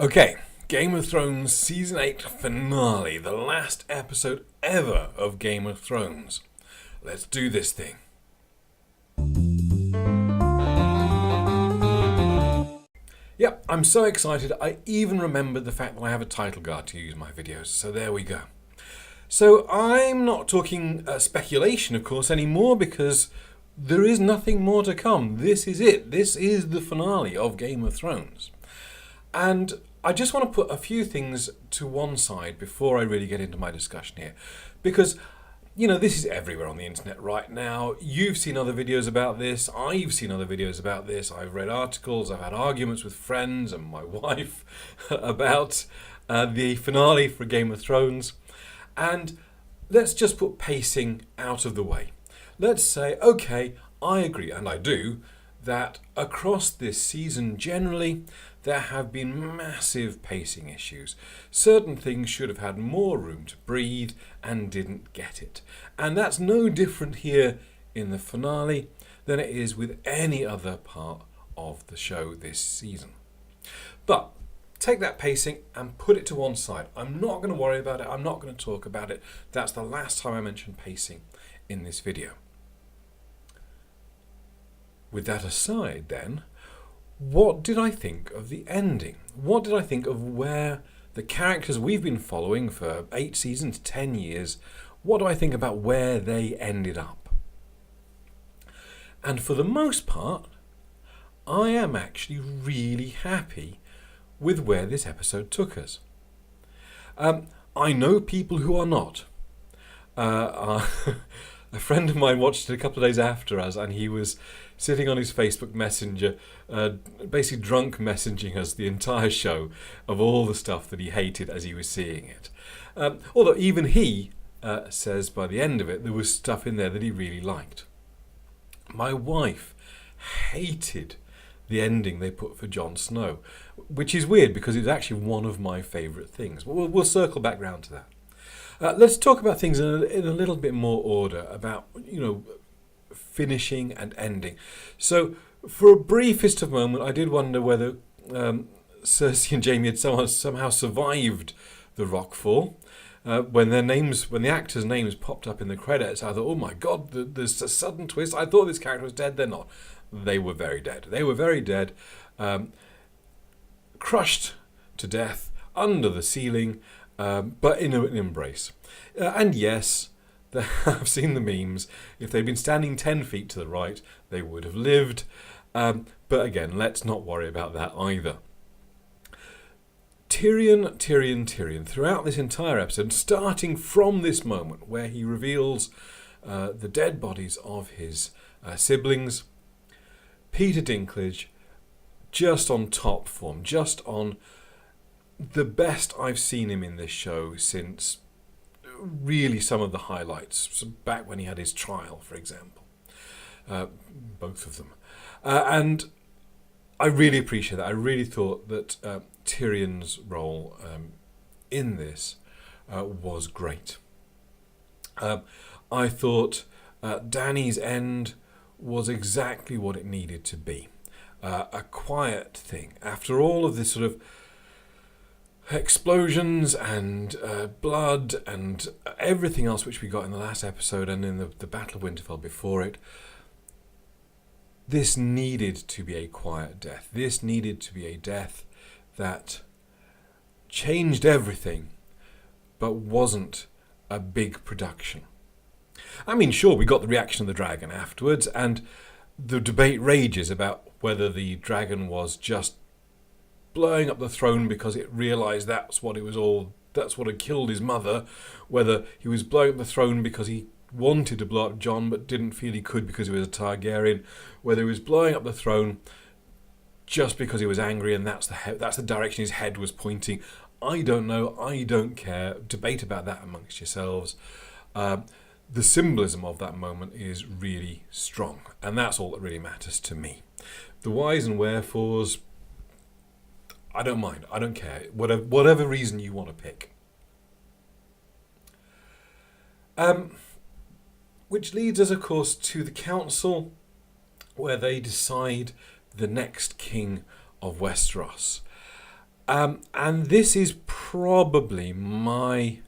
Okay, Game of Thrones Season 8 finale, the last episode ever of Game of Thrones. Let's do this thing. Yep, I'm so excited I even remembered the fact that I have a title guard to use in my videos, so there we go. So I'm not talking speculation, of course, anymore because there is nothing more to come. This is it. This is the finale of Game of Thrones. And I just want to put a few things to one side before I really get into my discussion here. Because, you know, this is everywhere on the internet right now. You've seen other videos about this. I've seen other videos about this. I've read articles. I've had arguments with friends and my wife about the finale for Game of Thrones. And let's just put pacing out of the way. Let's say, okay, I agree, and I do, that across this season generally, there have been massive pacing issues. Certain things should have had more room to breathe and didn't get it. And that's no different here in the finale than it is with any other part of the show this season. But take that pacing and put it to one side. I'm not going to worry about it. I'm not going to talk about it. That's the last time I mentioned pacing in this video. With that aside then, what did I think of the ending? What did I think of where the characters we've been following for 8 seasons, 10 years, what do I think about where they ended up? And for the most part, I am actually really happy with where this episode took us. I know people who are not. A friend of mine watched it a couple of days after us, and he was sitting on his Facebook Messenger, basically drunk messaging us the entire show of all the stuff that he hated as he was seeing it. Although even he says by the end of it there was stuff in there that he really liked. My wife hated the ending they put for Jon Snow, which is weird because it was actually one of my favourite things. But we'll circle back round to that. Let's talk about things in a little bit more order about, finishing and ending. So, for a briefest of moment, I did wonder whether Cersei and Jaime had somehow survived the rockfall. When the actors' names popped up in the credits, I thought, oh my God, there's a sudden twist. I thought this character was dead. They're not. They were very dead. They were very dead. Crushed to death under the ceiling. But in an embrace. And yes, I've seen the memes. If they'd been standing 10 feet to the right, they would have lived. But again, let's not worry about that either. Tyrion, throughout this entire episode, starting from this moment where he reveals the dead bodies of his siblings, Peter Dinklage, just on top form, just on the best I've seen him in this show since really some of the highlights, back when he had his trial, for example. Both of them. And I really appreciate that. I really thought that Tyrion's role in this was great. I thought Dany's end was exactly what it needed to be. A quiet thing. After all of this sort of explosions and blood and everything else which we got in the last episode and in the Battle of Winterfell before it, this needed to be a quiet death. This needed to be a death that changed everything but wasn't a big production. I mean, sure, we got the reaction of the dragon afterwards, and the debate rages about whether the dragon was just blowing up the throne because it realised that's what had killed his mother, whether he was blowing up the throne because he wanted to blow up Jon but didn't feel he could because he was a Targaryen, whether he was blowing up the throne just because he was angry and that's the direction his head was pointing. I don't know, I don't care. Debate about that amongst yourselves. The symbolism of that moment is really strong, and that's all that really matters to me. The whys and wherefores, I don't mind. I don't care. Whatever reason you want to pick. Which leads us, of course, to the council, where they decide the next king of Westeros. And this is probably my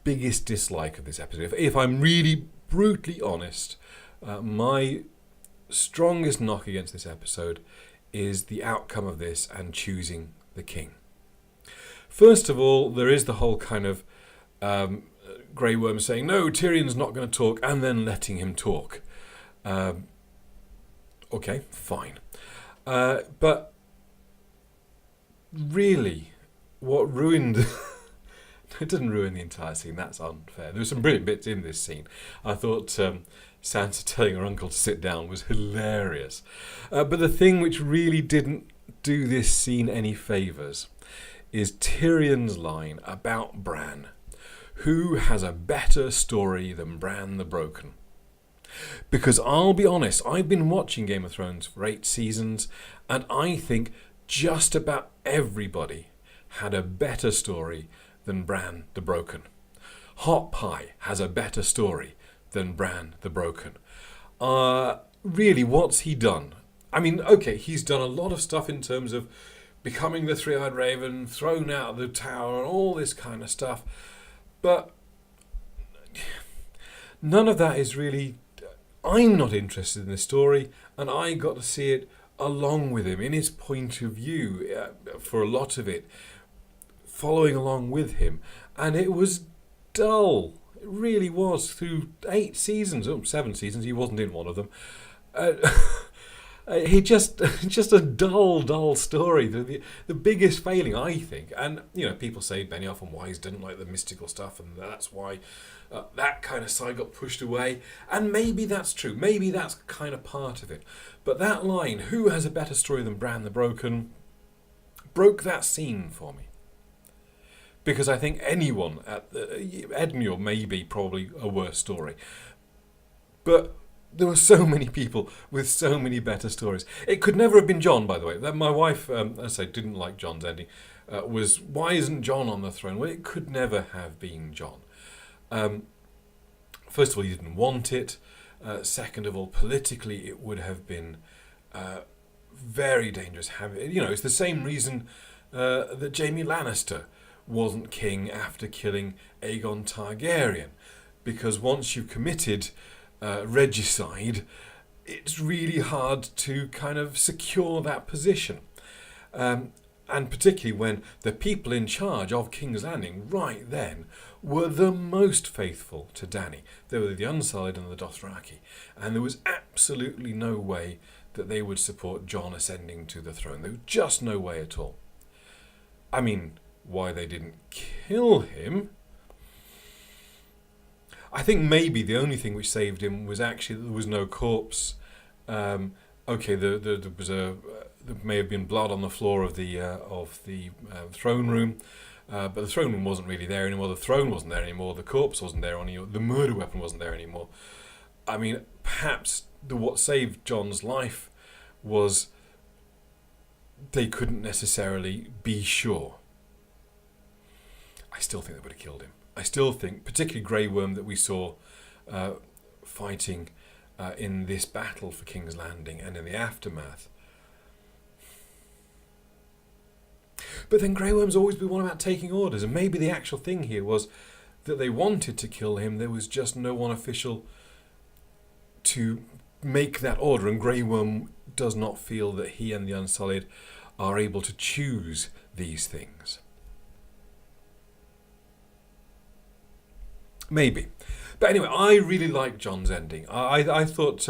biggest dislike of this episode. If I'm really brutally honest, my strongest knock against this episode is the outcome of this and choosing the king. First of all, there is the whole kind of Grey Worm saying, no, Tyrion's not going to talk, and then letting him talk. Okay, fine. But really, what ruined... It didn't ruin the entire scene, that's unfair. There were some brilliant bits in this scene. I thought Sansa telling her uncle to sit down was hilarious. But the thing which really didn't do this scene any favours is Tyrion's line about Bran. Who has a better story than Bran the Broken? Because I'll be honest, I've been watching Game of Thrones for 8 seasons, and I think just about everybody had a better story than Bran the Broken. Hot Pie has a better story than Bran the Broken. Really, what's he done? I mean, okay, he's done a lot of stuff in terms of becoming the Three-Eyed Raven, thrown out of the tower, and all this kind of stuff. But none of that is really... I'm not interested in this story, and I got to see it along with him, in his point of view, for a lot of it, following along with him. And it was dull. It really was. Through 8 seasons, 7 seasons, he wasn't in one of them. He just a dull story. The biggest failing, I think, and people say Benioff and Wise didn't like the mystical stuff, and that's why that kind of side got pushed away. And maybe that's true. Maybe that's kind of part of it. But that line, "Who has a better story than Bran the Broken?" broke that scene for me. Because I think anyone at Edmure may be probably a worse story, but there were so many people with so many better stories. It could never have been Jon, by the way. My wife, as I say, didn't like Jon's ending. Was, why isn't Jon on the throne? Well, it could never have been Jon. First of all, he didn't want it. Second of all, politically, it would have been very dangerous. It's the same reason that Jaime Lannister wasn't king after killing Aegon Targaryen, because once you've committed regicide, it's really hard to kind of secure that position. And particularly when the people in charge of King's Landing right then were the most faithful to Dany. They were the Unsullied and the Dothraki, and there was absolutely no way that they would support Jon ascending to the throne. There was just no way at all. I mean, why they didn't kill him... I think maybe the only thing which saved him was actually that there was no corpse. Okay, there may have been blood on the floor of the throne room, but the throne room wasn't really there anymore. The throne wasn't there anymore. The corpse wasn't there anymore. The murder weapon wasn't there anymore. I mean, perhaps what saved Jon's life was they couldn't necessarily be sure. I still think they would have killed him. I still think, particularly Grey Worm that we saw fighting in this battle for King's Landing and in the aftermath. But then Grey Worm's always been one about taking orders, and maybe the actual thing here was that they wanted to kill him, there was just no one official to make that order, and Grey Worm does not feel that he and the Unsullied are able to choose these things. Maybe. But anyway, I really like Jon's ending. I thought,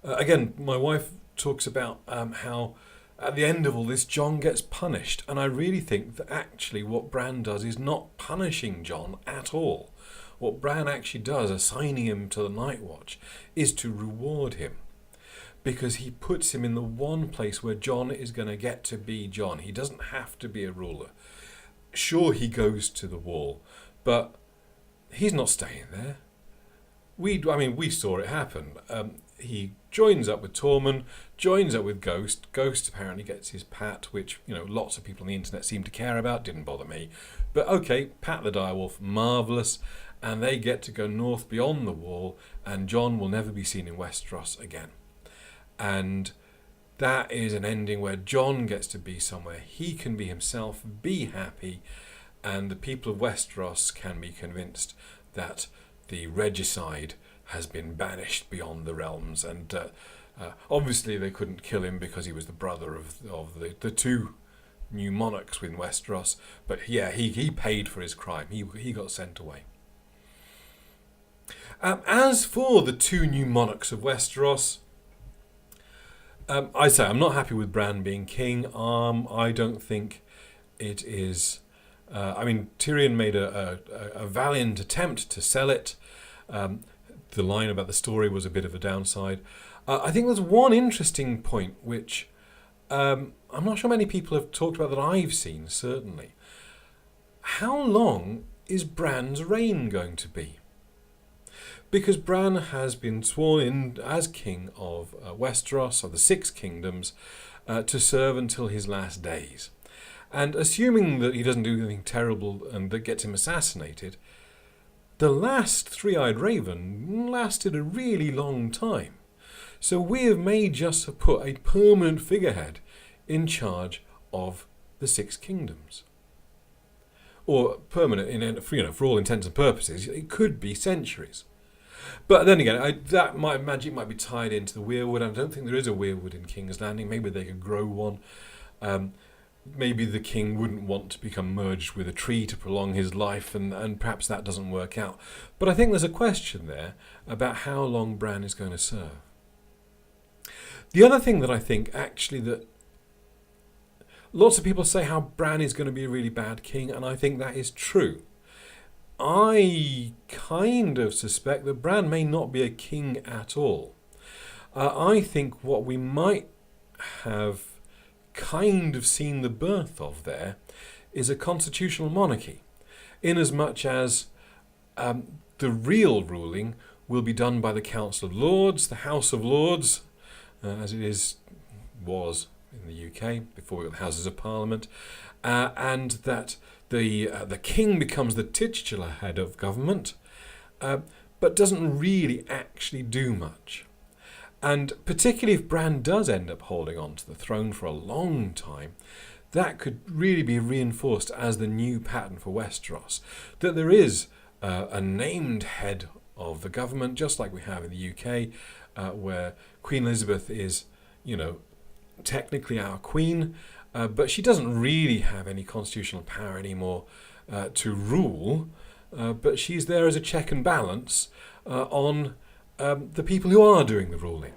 again, my wife talks about how at the end of all this, Jon gets punished. And I really think that actually what Bran does is not punishing Jon at all. What Bran actually does, assigning him to the Night Watch, is to reward him. Because he puts him in the one place where Jon is going to get to be Jon. He doesn't have to be a ruler. Sure, he goes to the Wall, but he's not staying there. We saw it happen. He joins up with Tormund, joins up with Ghost. Ghost apparently gets his pat, which lots of people on the internet seem to care about. Didn't bother me. But okay, Pat the Direwolf, marvellous. And they get to go north beyond the Wall, and Jon will never be seen in Westeros again. And That is an ending where Jon gets to be somewhere he can be himself, be happy, and the people of Westeros can be convinced that the regicide has been banished beyond the realms. And obviously they couldn't kill him because he was the brother of the two new monarchs within Westeros. But yeah, he paid for his crime. He got sent away. As for the two new monarchs of Westeros, I say I'm not happy with Bran being king. I don't think it is. Tyrion made a valiant attempt to sell it. The line about the story was a bit of a downside. I think there's one interesting point which I'm not sure many people have talked about that I've seen, certainly. How long is Bran's reign going to be? Because Bran has been sworn in as king of Westeros, of the Six Kingdoms, to serve until his last days. And assuming that he doesn't do anything terrible and that gets him assassinated, the last Three-Eyed Raven lasted a really long time. So we may just have put a permanent figurehead in charge of the Six Kingdoms. Or permanent, for all intents and purposes, it could be centuries. But then again, magic might be tied into the weirwood. I don't think there is a weirwood in King's Landing. Maybe they could grow one. Maybe the king wouldn't want to become merged with a tree to prolong his life, and perhaps that doesn't work out. But I think there's a question there about how long Bran is going to serve. The other thing that I think, actually, that lots of people say how Bran is going to be a really bad king, and I think that is true. I kind of suspect that Bran may not be a king at all. I think what we might have kind of seen the birth of there is a constitutional monarchy, inasmuch as the real ruling will be done by the Council of Lords, the House of Lords, as it was in the UK before we got the Houses of Parliament, and that the king becomes the titular head of government, but doesn't really actually do much. And particularly if Bran does end up holding on to the throne for a long time, that could really be reinforced as the new pattern for Westeros, that there is a named head of the government, just like we have in the UK, where Queen Elizabeth is, technically our queen, but she doesn't really have any constitutional power anymore to rule, but she's there as a check and balance on the people who are doing the ruling.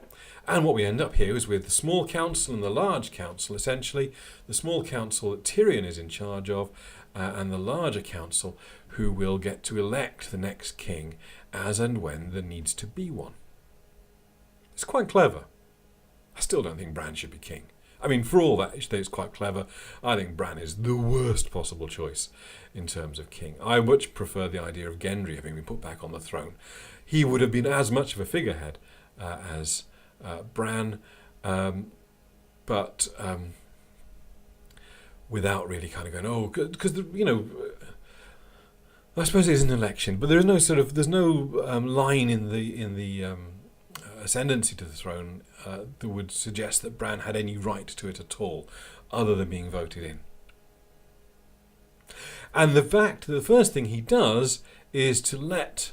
And what we end up here is with the small council and the large council, essentially. The small council that Tyrion is in charge of, and the larger council who will get to elect the next king as and when there needs to be one. It's quite clever. I still don't think Bran should be king. For all that it's quite clever, I think Bran is the worst possible choice in terms of king. I much prefer the idea of Gendry having been put back on the throne. He would have been as much of a figurehead as Bran, but without really kind of going, because I suppose it is an election, but there's no line in the ascendancy to the throne that would suggest that Bran had any right to it at all, other than being voted in. And the fact that the first thing he does is to let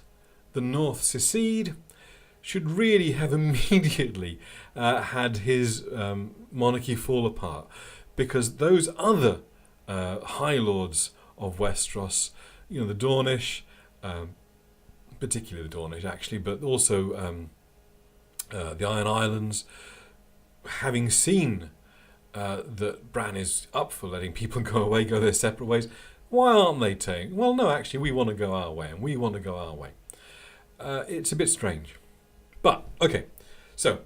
the North secede should really have immediately had his monarchy fall apart, because those other High Lords of Westeros, the Dornish, particularly the Dornish actually, but also the Iron Islands, having seen that Bran is up for letting people go their separate ways, why aren't they saying, well, no, actually, we want to go our way, and we want to go our way? It's a bit strange. But, okay, so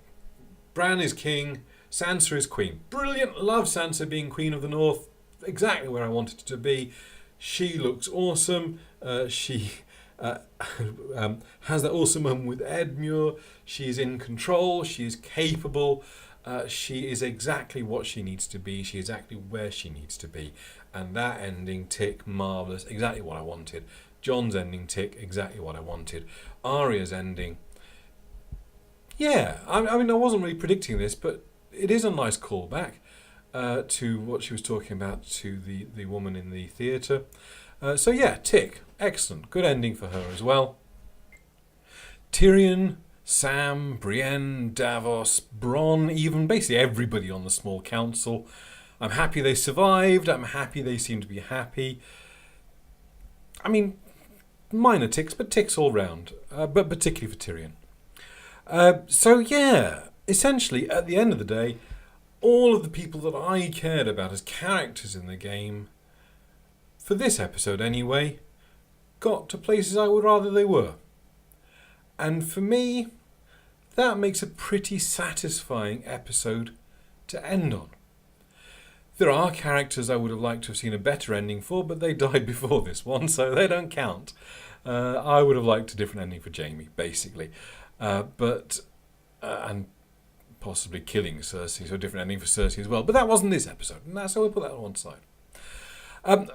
Bran is king, Sansa is queen. Brilliant, love Sansa being queen of the North, exactly where I wanted it to be. She looks awesome. She has that awesome moment with Edmure. She is in control. She is capable. She is exactly what she needs to be. She is exactly where she needs to be. And that ending, tick, marvellous, exactly what I wanted. Jon's ending, tick, exactly what I wanted. Arya's ending, yeah, I wasn't really predicting this, but it is a nice callback to what she was talking about to the woman in the theatre. So yeah, tick. Excellent. Good ending for her as well. Tyrion, Sam, Brienne, Davos, Bronn, even basically everybody on the small council. I'm happy they survived. I'm happy they seem to be happy. I mean, minor ticks, but ticks all round. But particularly for Tyrion. So yeah, essentially at the end of the day, all of the people that I cared about as characters in the game, for this episode anyway, got to places I would rather they were. And for me, that makes a pretty satisfying episode to end on. There are characters I would have liked to have seen a better ending for, but they died before this one, so they don't count. I would have liked a different ending for Jaime, basically. And possibly killing Cersei, so a different ending for Cersei as well. But that wasn't this episode, and so we'll put that on one side.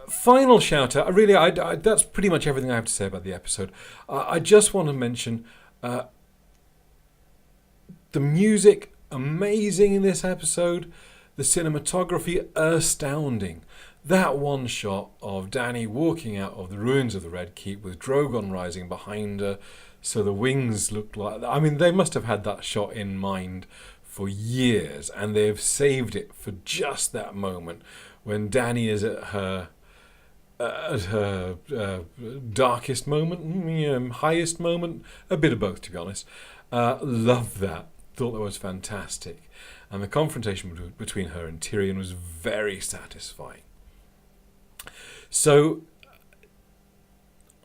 Final shout out. That's pretty much everything I have to say about the episode. I just want to mention the music, amazing in this episode. The cinematography, astounding. That one shot of Dany walking out of the ruins of the Red Keep with Drogon rising behind her, so the wings looked like... I mean, they must have had that shot in mind for years, and they've saved it for just that moment when Dany is at her darkest moment, highest moment, a bit of both, to be honest. Loved that. Thought that was fantastic. And the confrontation between her and Tyrion was very satisfying. So,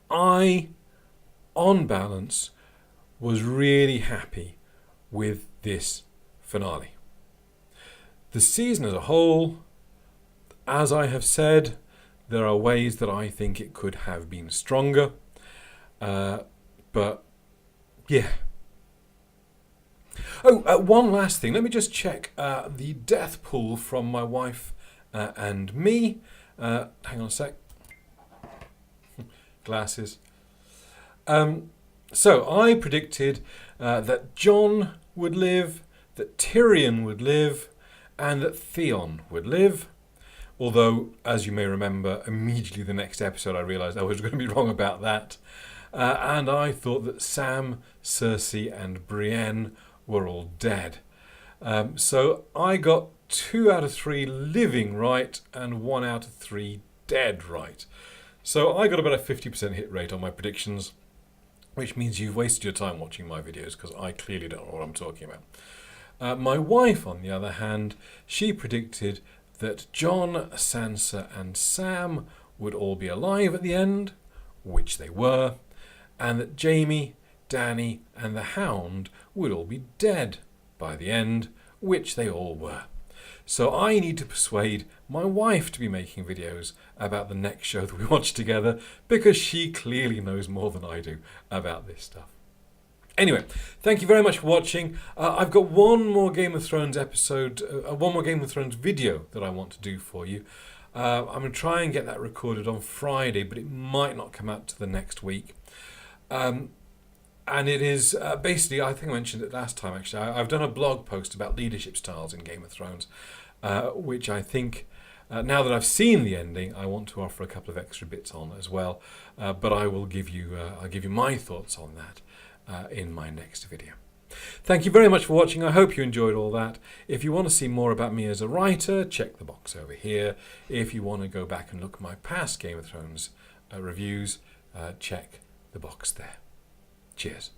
I, on balance, was really happy with this finale. The season as a whole, as I have said, there are ways that I think it could have been stronger. But, yeah. Oh, one last thing. Let me just check the death pool from my wife and me. Hang on a sec. Glasses. So I predicted that Jon would live, that Tyrion would live, and that Theon would live. Although, as you may remember, immediately the next episode I realised I was going to be wrong about that. And I thought that Sam, Cersei and Brienne were all dead. So I got 2 out of 3 living right and 1 out of 3 dead right. So I got about a 50% hit rate on my predictions, which means you've wasted your time watching my videos because I clearly don't know what I'm talking about. My wife, on the other hand, she predicted that Jon, Sansa and Sam would all be alive at the end, which they were, and that Jaime, Dany and the Hound would all be dead by the end, which they all were. So I need to persuade my wife to be making videos about the next show that we watch together, because she clearly knows more than I do about this stuff. Anyway, thank you very much for watching. I've got one more Game of Thrones episode, one more Game of Thrones video that I want to do for you. I'm going to try and get that recorded on Friday, but it might not come out to the next week. And it is basically, I think I mentioned it last time actually, I've done a blog post about leadership styles in Game of Thrones, which I think, now that I've seen the ending, I want to offer a couple of extra bits on as well. But I will give you, I'll give you my thoughts on that in my next video. Thank you very much for watching. I hope you enjoyed all that. If you want to see more about me as a writer, check the box over here. If you want to go back and look at my past Game of Thrones reviews, check the box there. Cheers.